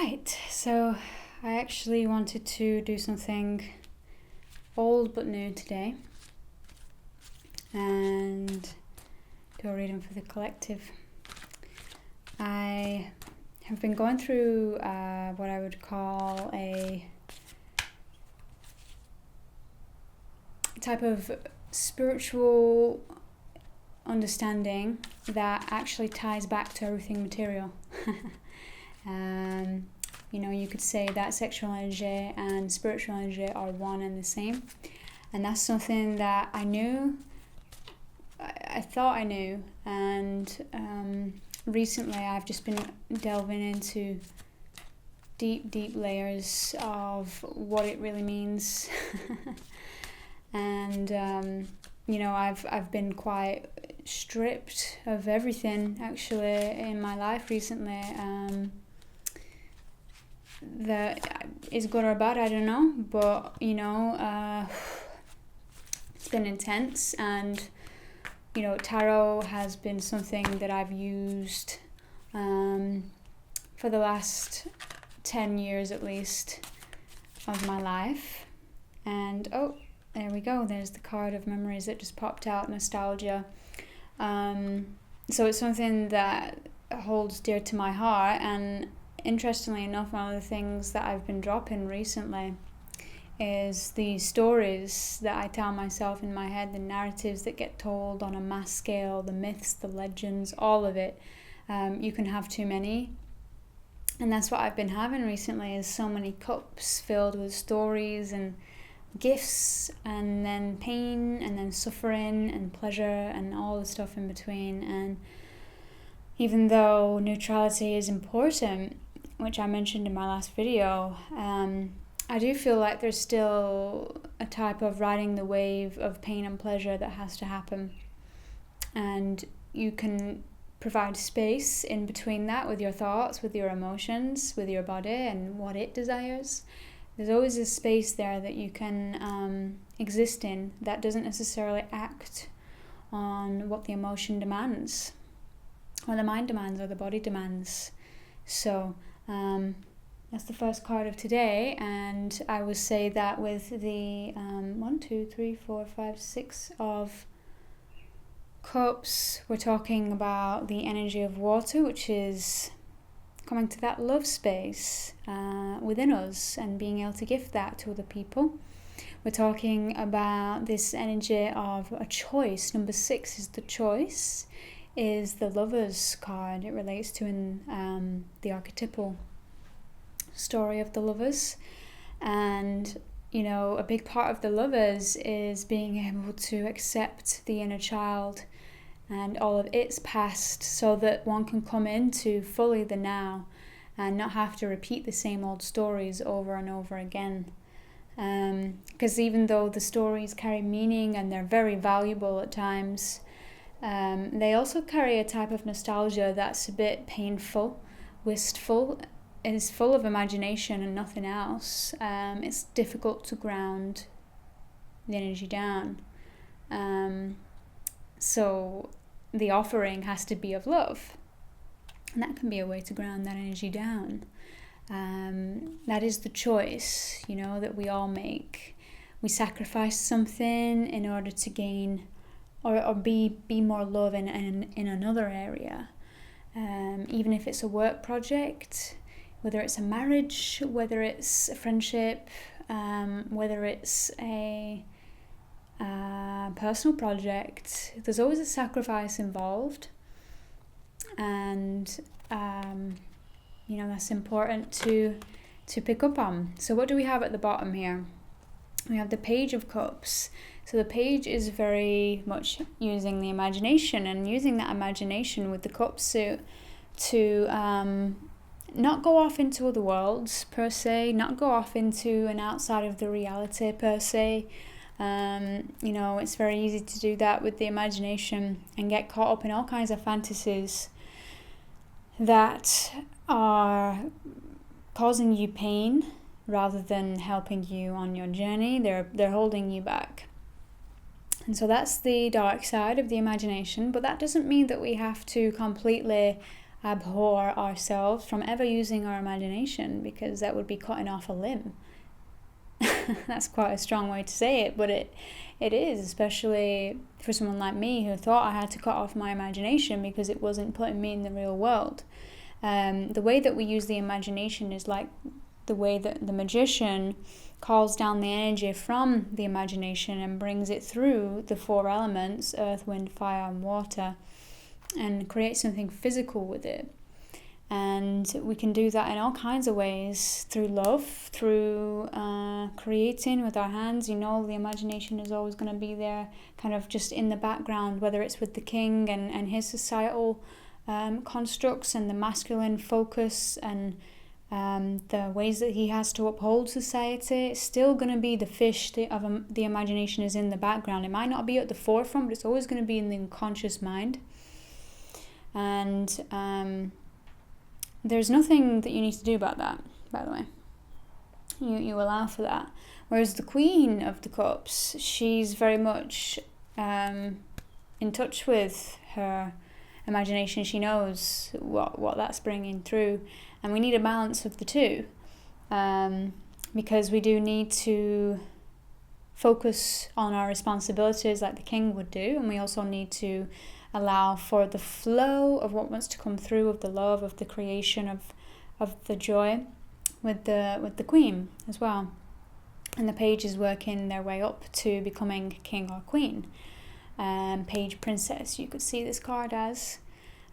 Right, so I actually wanted to do something old but new today and do a reading for the collective. I have been going through what I would call a type of spiritual understanding that actually ties back to everything material. You could say that sexual energy and spiritual energy are one and the same, and that's something that I knew. I thought I knew, and recently I've just been delving into deep layers of what it really means. And I've been quite stripped of everything actually in my life recently. That is good or bad, I don't know, but it's been intense, and tarot has been something that I've used for the last 10 years at least of my life. And there we go, there's the card of memories that just popped out, nostalgia. So it's something that holds dear to my heart, and interestingly enough, one of the things that I've been dropping recently is the stories that I tell myself in my head, the narratives that get told on a mass scale, the myths, the legends, all of it. You can have too many. And that's what I've been having recently, is so many cups filled with stories and gifts, and then pain, and then suffering and pleasure and all the stuff in between. And even though neutrality is important, which I mentioned in my last video, I do feel like there's still a type of riding the wave of pain and pleasure that has to happen. And you can provide space in between that with your thoughts, with your emotions, with your body and what it desires. There's always a space there that you can exist in that doesn't necessarily act on what the emotion demands, or the mind demands, or the body demands. So that's the first card of today, and I would say that with the 6 of cups, we're talking about the energy of water, which is coming to that love space within us and being able to give that to other people. We're talking about this energy of a choice. Number 6 is the choice, is the Lovers card. It relates to in the archetypal story of the Lovers. And a big part of the Lovers is being able to accept the inner child and all of its past, so that one can come into fully the now and not have to repeat the same old stories over and over again. Because even though the stories carry meaning and they're very valuable at times, they also carry a type of nostalgia that's a bit painful, wistful. It is full of imagination and nothing else. It's difficult to ground the energy down. So the offering has to be of love. And that can be a way to ground that energy down. That is the choice, that we all make. We sacrifice something in order to gain or be more love in another area. Even if it's a work project, whether it's a marriage, whether it's a friendship, whether it's a personal project, there's always a sacrifice involved. And that's important to pick up on. So what do we have at the bottom here? We have the Page of Cups. So the page is very much using the imagination, and using that imagination with the cup suit to not go off into other worlds per se, not go off into an outside of the reality per se. It's very easy to do that with the imagination and get caught up in all kinds of fantasies that are causing you pain rather than helping you on your journey. They're holding you back. And so that's the dark side of the imagination, but that doesn't mean that we have to completely abhor ourselves from ever using our imagination, because that would be cutting off a limb. That's quite a strong way to say it, but it is, especially for someone like me who thought I had to cut off my imagination because it wasn't putting me in the real world. The way that we use the imagination is like the way that the magician calls down the energy from the imagination and brings it through the 4 elements, earth, wind, fire, and water, and creates something physical with it. And we can do that in all kinds of ways, through love, through creating with our hands. The imagination is always going to be there, kind of just in the background, whether it's with the king and his societal constructs and the masculine focus and the ways that he has to uphold society. It's still going to be the fish of the imagination is in the background. It might not be at the forefront, but it's always going to be in the unconscious mind. And there's nothing that you need to do about that, by the way. You allow for that. Whereas the Queen of the Cups, she's very much in touch with her imagination. She knows what that's bringing through. And we need a balance of the two, because we do need to focus on our responsibilities like the king would do, and we also need to allow for the flow of what wants to come through, of the love, of the creation, of the joy with the queen as well. And the page is working their way up to becoming king or queen. Page princess, you could see this card as.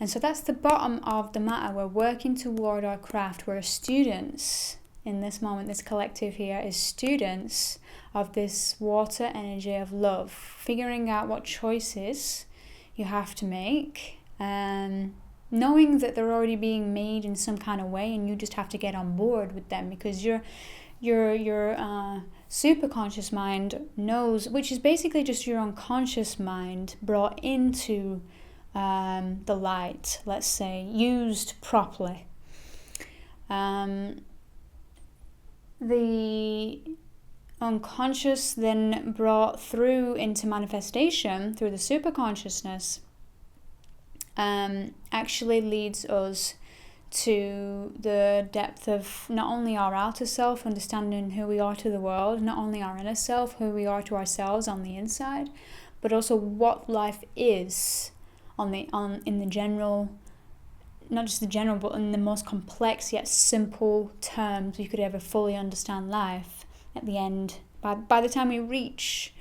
And so that's the bottom of the matter. We're working toward our craft. We're students in this moment. This collective here is students of this water energy of love, figuring out what choices you have to make, knowing that they're already being made in some kind of way, and you just have to get on board with them, because your super conscious mind knows, which is basically just your unconscious mind brought into the light, let's say, used properly. The unconscious then brought through into manifestation through the super consciousness actually leads us to the depth of not only our outer self, understanding who we are to the world, not only our inner self, who we are to ourselves on the inside, but also what life is in the general, not just the general, but in the most complex yet simple terms you could ever fully understand life. At the end, by the time we reach,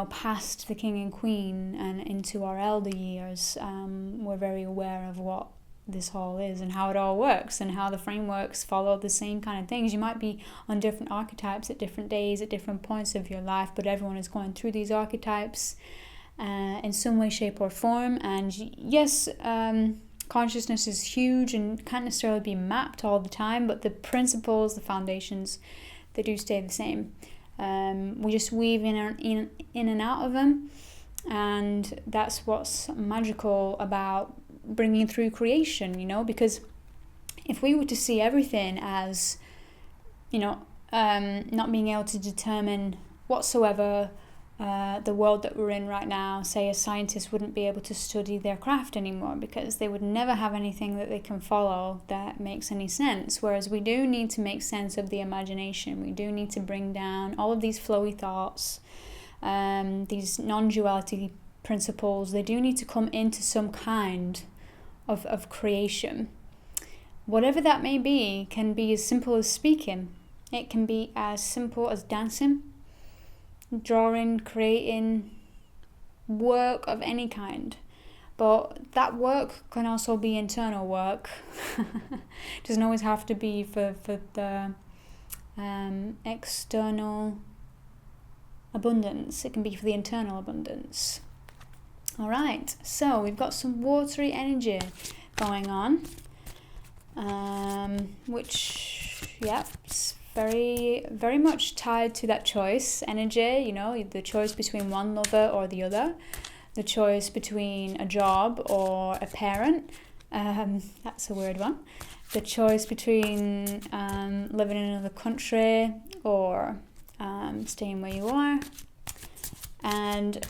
past the king and queen and into our elder years, we're very aware of what this all is and how it all works and how the frameworks follow the same kind of things. You might be on different archetypes at different days, at different points of your life, but everyone is going through these archetypes in some way, shape, or form. And yes, consciousness is huge and can't necessarily be mapped all the time, but the principles, the foundations, they do stay the same. We just weave in and out of them, and that's what's magical about bringing through creation, because if we were to see everything as, not being able to determine whatsoever the world that we're in right now, say a scientist wouldn't be able to study their craft anymore because they would never have anything that they can follow that makes any sense. Whereas we do need to make sense of the imagination. We do need to bring down all of these flowy thoughts, these non-duality principles. They do need to come into some kind of creation. Whatever that may be, can be as simple as speaking. It can be as simple as dancing, drawing, creating, work of any kind. But that work can also be internal work. It doesn't always have to be for the external abundance. It can be for the internal abundance. All right, so we've got some watery energy going on, which, it's very, very much tied to that choice energy, the choice between one lover or the other, the choice between a job or a parent, that's a weird one, the choice between living in another country or staying where you are, and,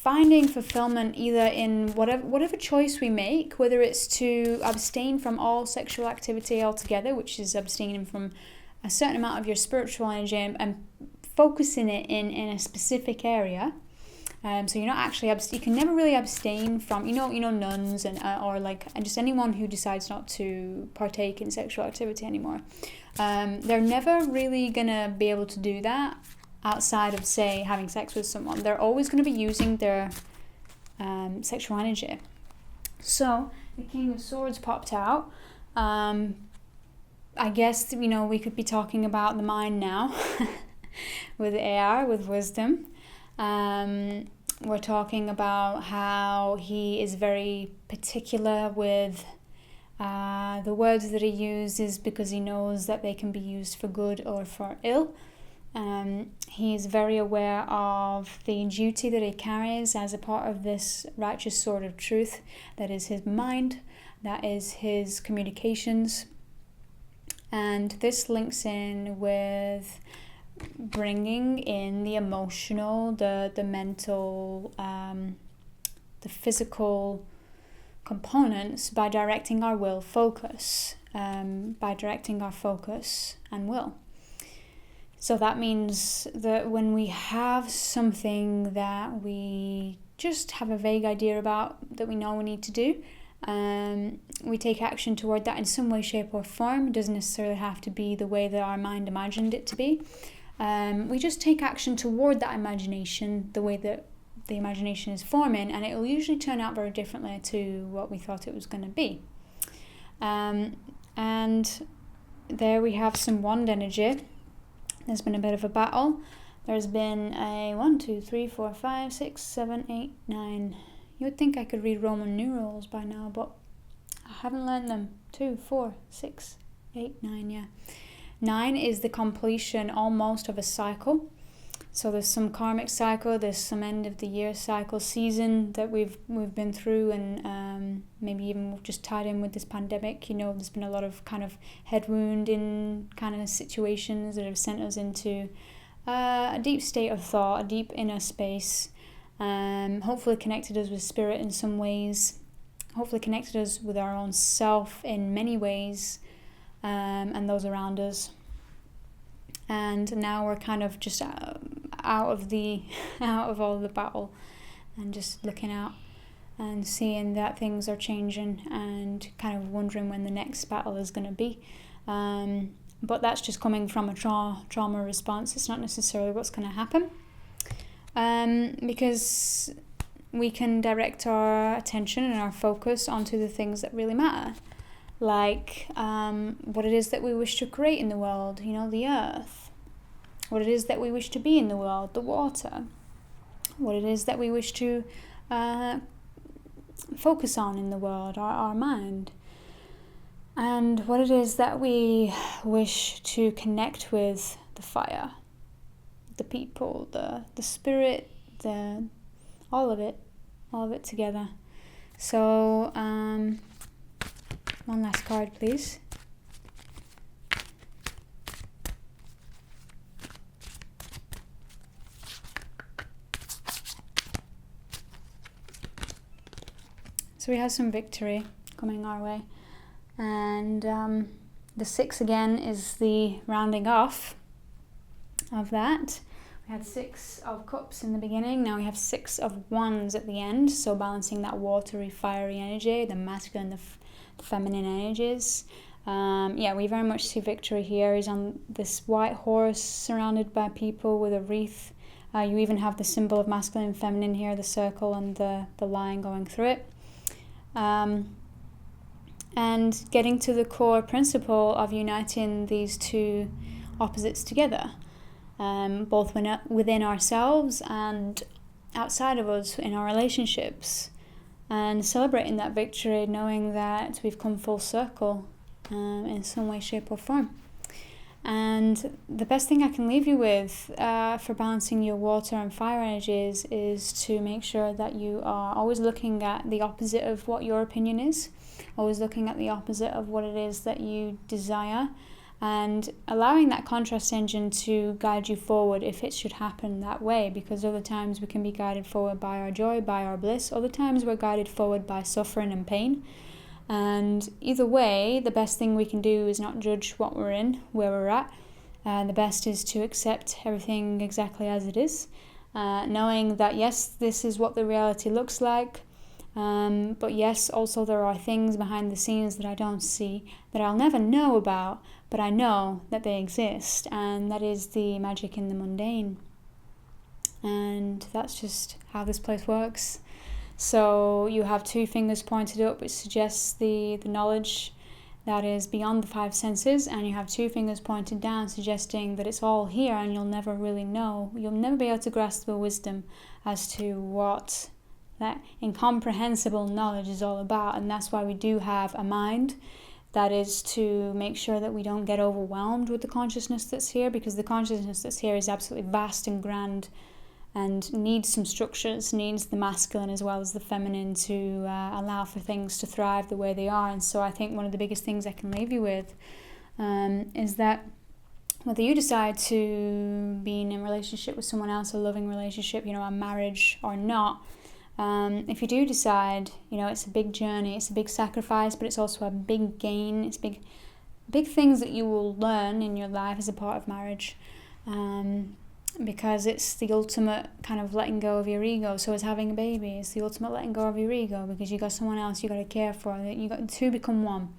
finding fulfillment either in whatever choice we make, whether it's to abstain from all sexual activity altogether, which is abstaining from a certain amount of your spiritual energy and focusing it in a specific area. So you're not actually you can never really abstain from nuns and and just anyone who decides not to partake in sexual activity anymore. They're never really gonna be able to do that outside of, say, having sex with someone. They're always going to be using their sexual energy. So the King of Swords popped out. I guess, we could be talking about the mind now with AR, with wisdom. We're talking about how he is very particular with the words that he uses, because he knows that they can be used for good or for ill. He is very aware of the duty that he carries as a part of this righteous sword of truth. That is his mind, that is his communications. And this links in with bringing in the emotional, the mental, the physical components by directing our will focus, by directing our focus and will. So that means that when we have something that we just have a vague idea about, that we know we need to do, we take action toward that in some way, shape or form. It doesn't necessarily have to be the way that our mind imagined it to be. We just take action toward that imagination, the way that the imagination is forming, and it will usually turn out very differently to what we thought it was going to be. And there we have some wand energy. There's been a bit of a battle. There's been a 1, 2, 3, 4, 5, 6, 7, 8, 9. You would think I could read Roman numerals by now, but I haven't learned them. 2, 4, 6, 8, 9, yeah. 9 is the completion almost of a cycle. So there's some karmic cycle, there's some end of the year cycle season that we've been through, and maybe even we've just tied in with this pandemic. There's been a lot of kind of head wounding kind of situations that have sent us into a deep state of thought, a deep inner space, hopefully connected us with spirit in some ways, hopefully connected us with our own self in many ways, and those around us. And now we're kind of just out of all the battle, and just looking out and seeing that things are changing, and kind of wondering when the next battle is going to be. But that's just coming from a trauma response. It's not necessarily what's going to happen, because we can direct our attention and our focus onto the things that really matter, like what it is that we wish to create in the world, the earth, what it is that we wish to be in the world, the water, what it is that we wish to focus on in the world, our mind, and what it is that we wish to connect with, the fire, the people, the spirit, all of it together. So one last card, please. So we have some victory coming our way, and the 6 again is the rounding off of that. We had 6 of cups in the beginning, now we have 6 of wands at the end, so balancing that watery, fiery energy, the masculine, the feminine energies. We very much see victory here. He's on this white horse surrounded by people with a wreath. You even have the symbol of masculine and feminine here, the circle and the line going through it. And getting to the core principle of uniting these two opposites together, both within ourselves and outside of us in our relationships, and celebrating that victory, knowing that we've come full circle in some way, shape or form. And the best thing I can leave you with for balancing your water and fire energies is to make sure that you are always looking at the opposite of what your opinion is, always looking at the opposite of what it is that you desire, and allowing that contrast engine to guide you forward if it should happen that way, because other times we can be guided forward by our joy, by our bliss. Other times we're guided forward by suffering and pain. And either way, the best thing we can do is not judge what we're in, where we're at. The best is to accept everything exactly as it is, knowing that yes, this is what the reality looks like, but yes, also there are things behind the scenes that I don't see, that I'll never know about, but I know that they exist, and that is the magic in the mundane. And that's just how this place works. So you have 2 fingers pointed up, which suggests the knowledge that is beyond the 5 senses, and you have 2 fingers pointed down, suggesting that it's all here and you'll never really know. You'll never be able to grasp the wisdom as to what that incomprehensible knowledge is all about. And that's why we do have a mind. That is to make sure that we don't get overwhelmed with the consciousness that's here, because the consciousness that's here is absolutely vast and grand and needs some structures, needs the masculine as well as the feminine to allow for things to thrive the way they are. And so I think one of the biggest things I can leave you with is that whether you decide to be in a relationship with someone else, a loving relationship, a marriage or not, if you do decide, it's a big journey, it's a big sacrifice, but it's also a big gain. It's big things that you will learn in your life as a part of marriage. Because it's the ultimate kind of letting go of your ego. So as having a baby, it's the ultimate letting go of your ego, because you got someone else you got to care for. You got 2 become one.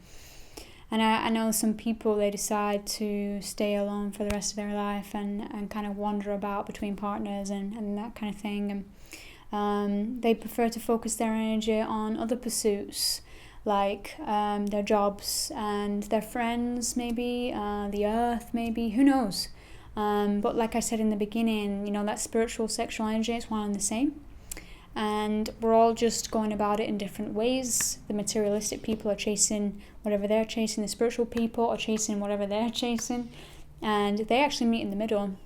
And I know some people, they decide to stay alone for the rest of their life and kind of wander about between partners and that kind of thing. And they prefer to focus their energy on other pursuits, like their jobs and their friends, maybe the earth, maybe, who knows. But like I said in the beginning, that spiritual sexual energy is one and the same, and we're all just going about it in different ways. The materialistic people are chasing whatever they're chasing, the spiritual people are chasing whatever they're chasing, and they actually meet in the middle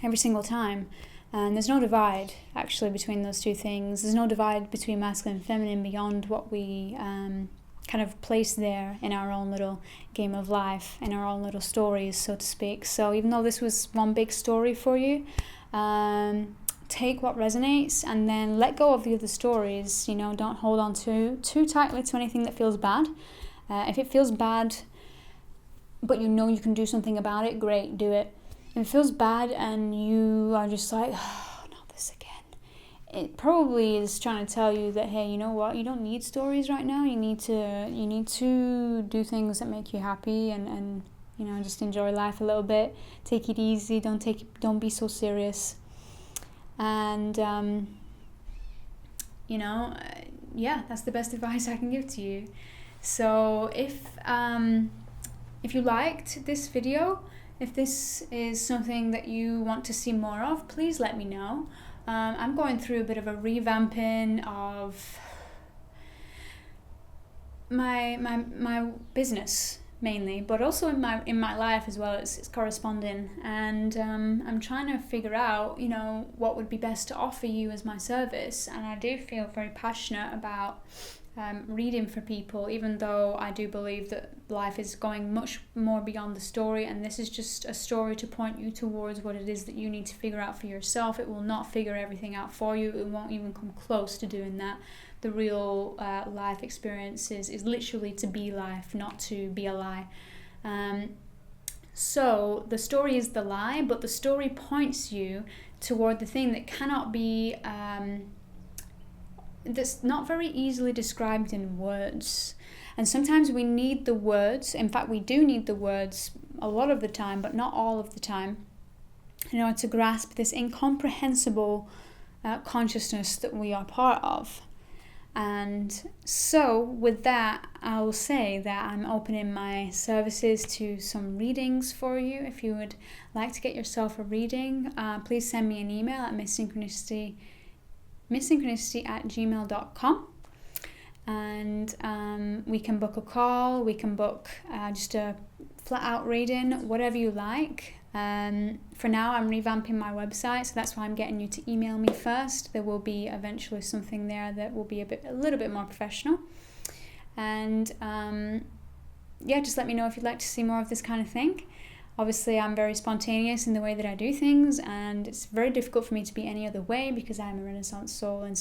every single time. And there's no divide actually between those 2 things. There's no divide between masculine and feminine beyond what we kind of place there in our own little game of life, in our own little stories, so to speak. So even though this was one big story for you, take what resonates and then let go of the other stories. Don't hold on too tightly to anything that feels bad. If it feels bad, but you can do something about it, great, do it. If it feels bad and you are just like, oh, not this again, it probably is trying to tell you that, hey, you know what, you don't need stories right now. You need to do things that make you happy and just enjoy life a little bit. Take it easy. Don't be so serious. And that's the best advice I can give to you. So if you liked this video, if this is something that you want to see more of, please let me know. I'm going through a bit of a revamping of my business mainly, but also in my life as well. It's corresponding, and I'm trying to figure out what would be best to offer you as my service. And I do feel very passionate about reading for people, even though I do believe that life is going much more beyond the story, and this is just a story to point you towards what it is that you need to figure out for yourself. It will not figure everything out for you. It won't even come close to doing that. The real life experience is literally to be life, not to be a lie. So the story is the lie, but the story points you toward the thing that cannot be that's not very easily described in words. And sometimes we need the words. In fact, we do need the words a lot of the time, but not all of the time, in order to grasp this incomprehensible consciousness that we are part of. And so with that, I will say that I'm opening my services to some readings for you. If you would like to get yourself a reading, please send me an email at misssynchronicity@gmail.com, and we can book a call, we can book just a flat out reading, whatever you like. For now, I'm revamping my website, so that's why I'm getting you to email me first. There will be eventually something there that will be a little bit more professional. And yeah, just let me know if you'd like to see more of this kind of thing. Obviously, I'm very spontaneous in the way that I do things, and it's very difficult for me to be any other way because I'm a Renaissance soul and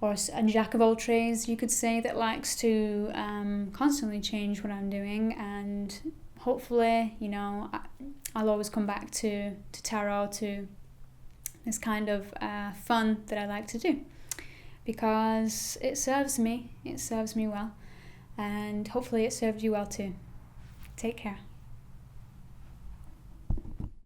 a jack of all trades, you could say, that likes to constantly change what I'm doing. And hopefully, I'll always come back to tarot, to this kind of fun that I like to do, because it serves me well, and hopefully it served you well too. Take care.